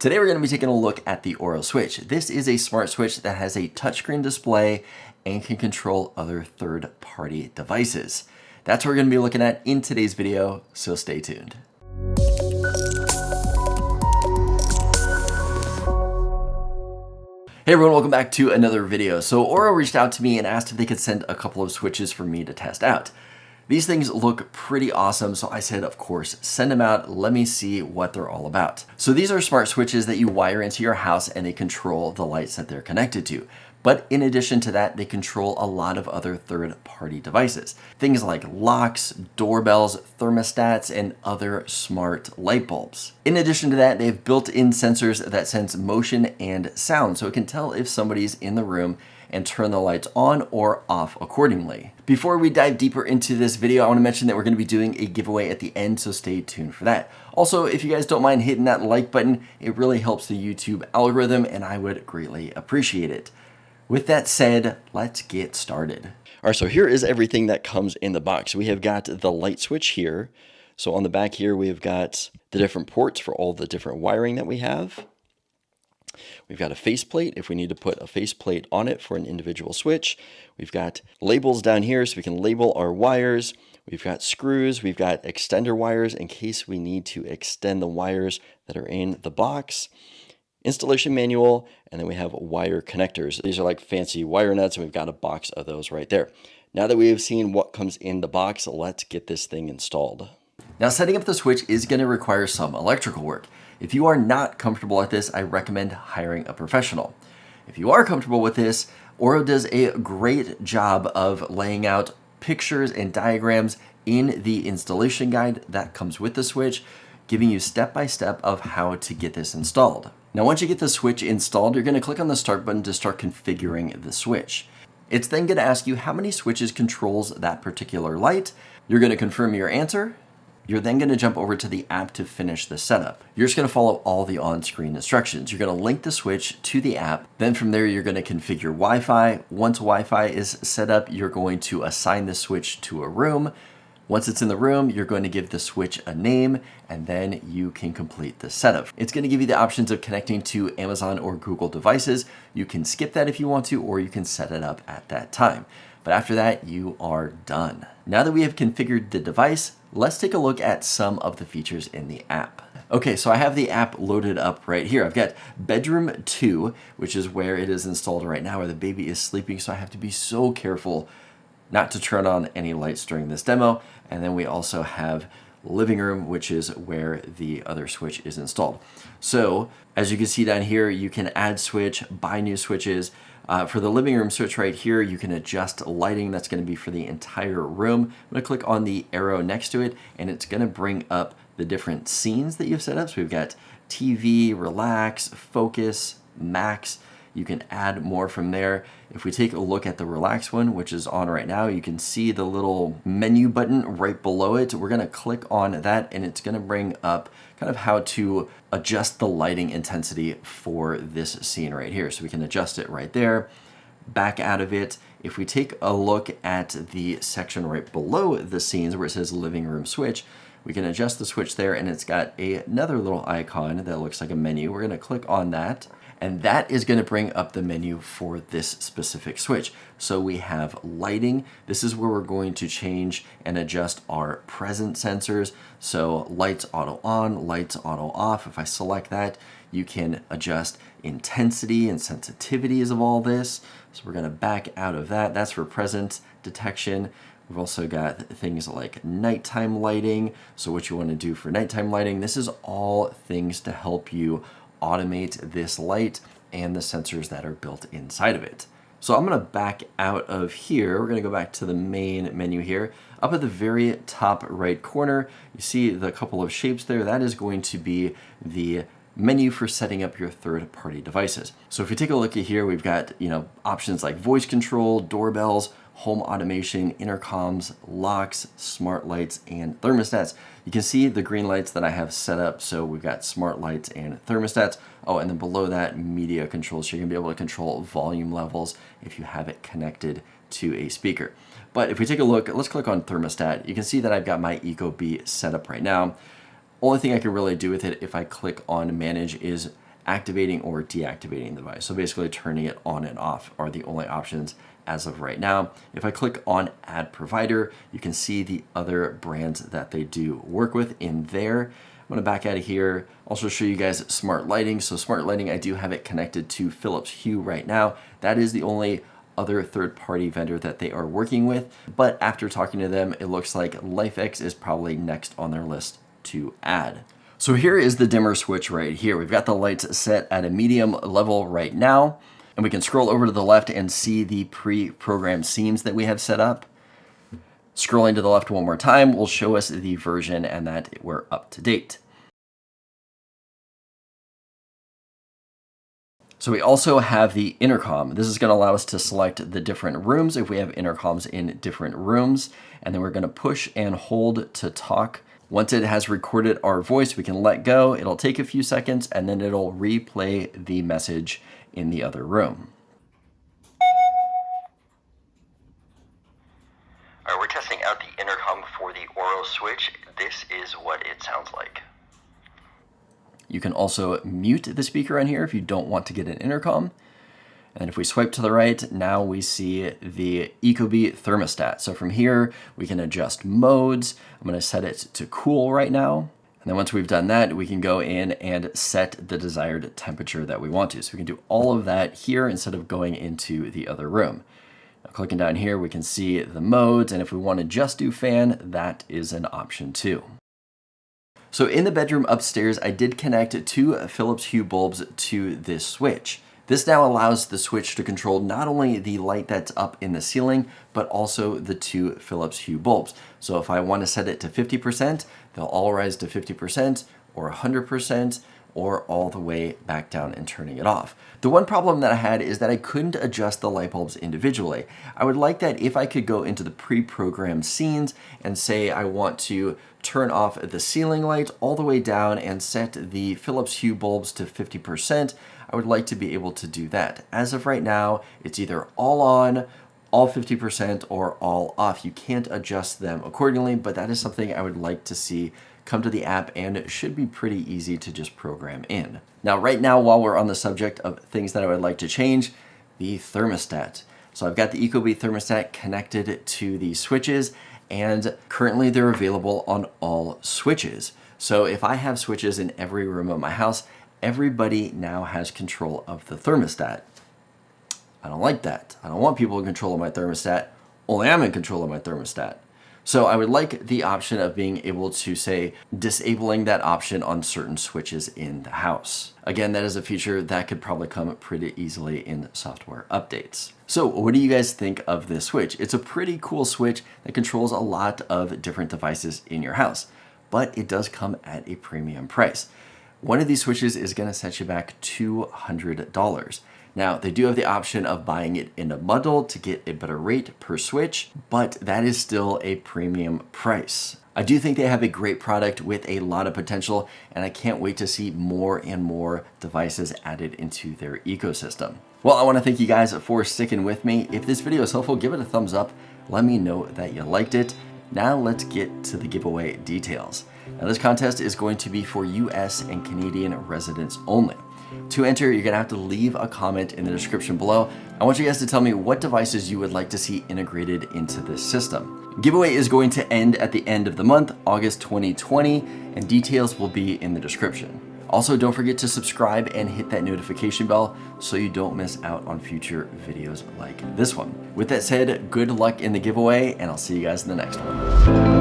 Today we're going to be taking a look at the Orro Switch. This is a smart switch that has a touchscreen display and can control other third-party devices. That's what we're going to be looking at in today's video, so stay tuned. Hey everyone, welcome back to another video. So Orro reached out to me and asked if they could send a couple of switches for me to test out. These things look pretty awesome, so I said, of course, send them out. Let me see what they're all about. So these are smart switches that you wire into your house and they control the lights that they're connected to. But in addition to that, they control a lot of other third-party devices. Things like locks, doorbells, thermostats, and other smart light bulbs. In addition to that, they have built-in sensors that sense motion and sound, so it can tell if somebody's in the room and turn the lights on or off accordingly. Before we dive deeper into this video, I want to mention that we're going to be doing a giveaway at the end, so stay tuned for that. Also, if you guys don't mind hitting that like button, it really helps the YouTube algorithm and I would greatly appreciate it. With that said, let's get started. All right, so here is everything that comes in the box. We have got the light switch here. So on the back here, we've got the different ports for all the different wiring that we have. We've got a faceplate if we need to put a faceplate on it for an individual switch. We've got labels down here so we can label our wires. We've got screws. We've got extender wires in case we need to extend the wires that are in the box. Installation manual, and then we have wire connectors. These are like fancy wire nuts, and we've got a box of those right there. Now that we have seen what comes in the box, let's get this thing installed. Now, setting up the switch is going to require some electrical work. If you are not comfortable at this, I recommend hiring a professional. If you are comfortable with this, Orro does a great job of laying out pictures and diagrams in the installation guide that comes with the switch, giving you step-by-step of how to get this installed. Now, once you get the switch installed, you're going to click on the start button to start configuring the switch. It's then going to ask you how many switches controls that particular light. You're going to confirm your answer. You're then going to jump over to the app to finish the setup. You're just going to follow all the on-screen instructions. You're going to link the switch to the app. Then from there, you're going to configure Wi-Fi. Once Wi-Fi is set up, you're going to assign the switch to a room. Once it's in the room, you're going to give the switch a name, and then you can complete the setup. It's going to give you the options of connecting to Amazon or Google devices. You can skip that if you want to, or you can set it up at that time. But after that, you are done. Now that we have configured the device, let's take a look at some of the features in the app. Okay, so I have the app loaded up right here. I've got bedroom 2, which is where it is installed right now, where the baby is sleeping, so I have to be so careful not to turn on any lights during this demo. And then we also have living room, which is where the other switch is installed. So as you can see down here, you can add switch, buy new switches. For the living room switch right here, you can adjust lighting. That's going to be for the entire room. I'm going to click on the arrow next to it, and it's going to bring up the different scenes that you've set up. So we've got TV, relax, focus, max. You can add more from there. If we take a look at the relax one, which is on right now, you can see the little menu button right below it. We're going to click on that, and it's going to bring up kind of how to adjust the lighting intensity for this scene right here. So we can adjust it right there, back out of it. If we take a look at the section right below the scenes where it says living room switch, we can adjust the switch there, and it's got another little icon that looks like a menu. We're going to click on that, and that is going to bring up the menu for this specific switch. So we have lighting. This is where we're going to change and adjust our present sensors. So lights auto on, lights auto off. If I select that, you can adjust intensity and sensitivities of all this. So we're going to back out of that. That's for present detection. We've also got things like nighttime lighting. So what you want to do for nighttime lighting, this is all things to help you automate this light and the sensors that are built inside of it. So I'm going to back out of here. We're going to go back to the main menu here. Up at the very top right corner, you see the couple of shapes there. That is going to be the menu for setting up your third-party devices. So if you take a look at here, we've got, options like voice control, doorbells, home automation, intercoms, locks, smart lights, and thermostats. You can see the green lights that I have set up. So we've got smart lights and thermostats. Oh, and then below that, media controls. So you're gonna be able to control volume levels if you have it connected to a speaker. But if we take a look, let's click on thermostat. You can see that I've got my Ecobee set up right now. Only thing I can really do with it if I click on manage is activating or deactivating the device. So basically turning it on and off are the only options as of right now. If I click on add provider, you can see the other brands that they do work with in there. I'm gonna back out of here. Also show you guys smart lighting. So smart lighting, I do have it connected to Philips Hue right now. That is the only other third-party vendor that they are working with. But after talking to them, it looks like LifeX is probably next on their list to add. So here is the dimmer switch right here. We've got the lights set at a medium level right now, and we can scroll over to the left and see the pre-programmed scenes that we have set up. Scrolling to the left one more time will show us the version and that we're up to date. So we also have the intercom. This is going to allow us to select the different rooms if we have intercoms in different rooms. And then we're going to push and hold to talk. Once it has recorded our voice, we can let go. It'll take a few seconds and then it'll replay the message in the other room. All right, we're testing out the intercom for the Orro Switch. This is what it sounds like. You can also mute the speaker on here if you don't want to get an intercom. And if we swipe to the right, now we see the ecobee thermostat. So from here, we can adjust modes. I'm gonna set it to cool right now. And then once we've done that, we can go in and set the desired temperature that we want to. So we can do all of that here instead of going into the other room. Now, clicking down here, we can see the modes. And if we want to just do fan, that is an option too. So in the bedroom upstairs, I did connect two Philips Hue bulbs to this switch. This now allows the switch to control not only the light that's up in the ceiling, but also the two Philips Hue bulbs. So if I want to set it to 50%, they'll all rise to 50% or 100%, or all the way back down and turning it off. The one problem that I had is that I couldn't adjust the light bulbs individually. I would like that if I could go into the pre-programmed scenes and say I want to turn off the ceiling light all the way down and set the Philips Hue bulbs to 50%, I would like to be able to do that. As of right now, it's either all on, all 50%, or all off. You can't adjust them accordingly, but that is something I would like to see come to the app, and it should be pretty easy to just program in. Now, right now, while we're on the subject of things that I would like to change, the thermostat. So I've got the ecobee thermostat connected to the switches, and currently they're available on all switches. So if I have switches in every room of my house, everybody now has control of the thermostat. I don't like that. I don't want people in control of my thermostat. Only I'm in control of my thermostat. So I would like the option of being able to say disabling that option on certain switches in the house. Again, that is a feature that could probably come pretty easily in software updates. So what do you guys think of this switch? It's a pretty cool switch that controls a lot of different devices in your house, but it does come at a premium price. One of these switches is going to set you back $200. Now, they do have the option of buying it in a bundle to get a better rate per switch, but that is still a premium price. I do think they have a great product with a lot of potential, and I can't wait to see more and more devices added into their ecosystem. Well, I want to thank you guys for sticking with me. If this video is helpful, give it a thumbs up. Let me know that you liked it. Now let's get to the giveaway details. Now this contest is going to be for US and Canadian residents only. To enter, you're gonna have to leave a comment in the description below. I want you guys to tell me what devices you would like to see integrated into this system. Giveaway is going to end at the end of the month, August 2020, and details will be in the description. Also, don't forget to subscribe and hit that notification bell so you don't miss out on future videos like this one. With that said, good luck in the giveaway, and I'll see you guys in the next one.